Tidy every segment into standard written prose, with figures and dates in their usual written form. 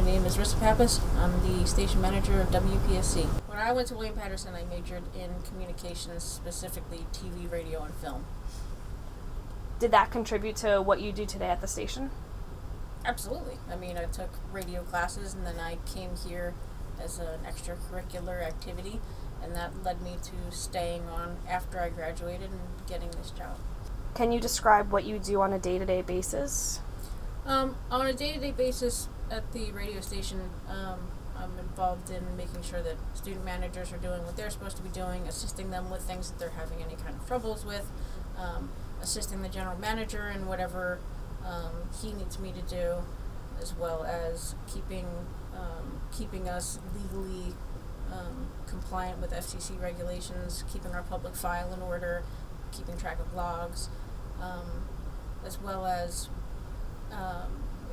My name is Rissa Pappas. I'm the station manager of WPSC. When I went to William Patterson, I majored in communications, specifically TV, radio, and film. Did that contribute to what you do today at the station? Absolutely. I mean, I took radio classes, and then I came here as an extracurricular activity, and that led me to staying on after I graduated and getting this job. Can you describe what you do on a day-to-day basis? On a day-to-day basis at the radio station, I'm involved in making sure that student managers are doing what they're supposed to be doing, assisting them with things that they're having any kind of troubles with, assisting the general manager in whatever he needs me to do, as well as keeping us legally compliant with FCC regulations, keeping our public file in order, keeping track of logs, as well as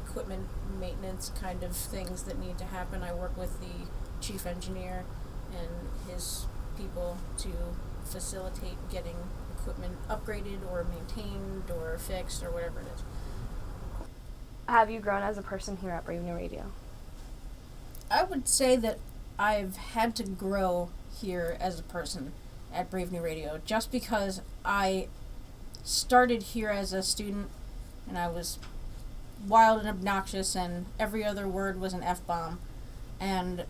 equipment maintenance kind of things that need to happen. I work with the chief engineer and his people to facilitate getting equipment upgraded or maintained or fixed or whatever it is. Have you grown as a person here at Brave New Radio? I would say that I've had to grow here as a person at Brave New Radio just because I started here as a student and I was wild and obnoxious and every other word was an F-bomb, and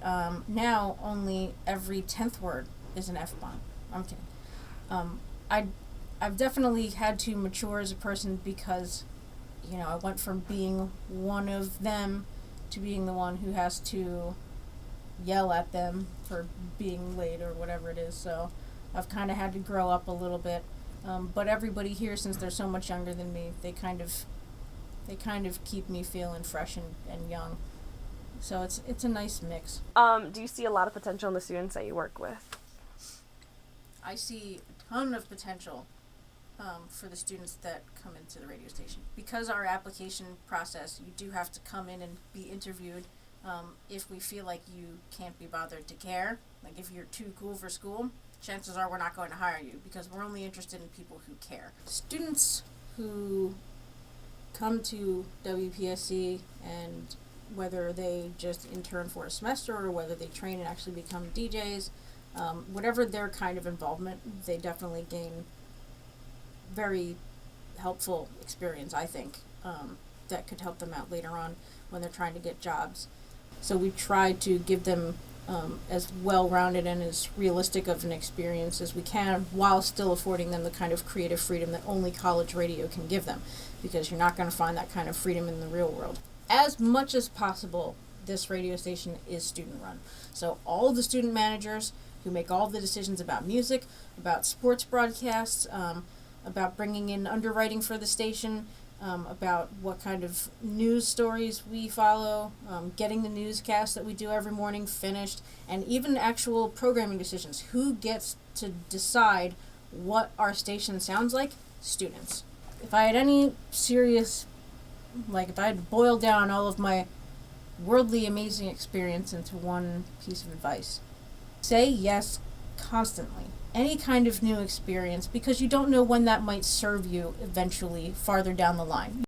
now only every 10th word is an F-bomb. I'm kidding. I've definitely had to mature as a person because, I went from being one of them to being the one who has to yell at them for being late or whatever it is, so I've kind of had to grow up a little bit. But everybody here, since they're so much younger than me, they kind of keep me feeling fresh and young. So it's a nice mix. Do you see a lot of potential in the students that you work with? I see a ton of potential for the students that come into the radio station. Because our application process, you do have to come in and be interviewed. If we feel like you can't be bothered to care, like if you're too cool for school, chances are we're not going to hire you because we're only interested in people who care. Students who come to WPSC, and whether they just intern for a semester or whether they train and actually become DJs, whatever their kind of involvement, they definitely gain very helpful experience, I think, that could help them out later on when they're trying to get jobs. So we try to give them as well-rounded and as realistic of an experience as we can while still affording them the kind of creative freedom that only college radio can give them, because you're not going to find that kind of freedom in the real world. As much as possible, this radio station is student-run. So all of the student managers who make all the decisions about music, about sports broadcasts, about bringing in underwriting for the station, about what kind of news stories we follow, getting the newscast that we do every morning finished, and even actual programming decisions. Who gets to decide what our station sounds like? Students. If I had any serious, if I had to boil down all of my worldly amazing experience into one piece of advice, say yes constantly. Any kind of new experience, because you don't know when that might serve you eventually farther down the line.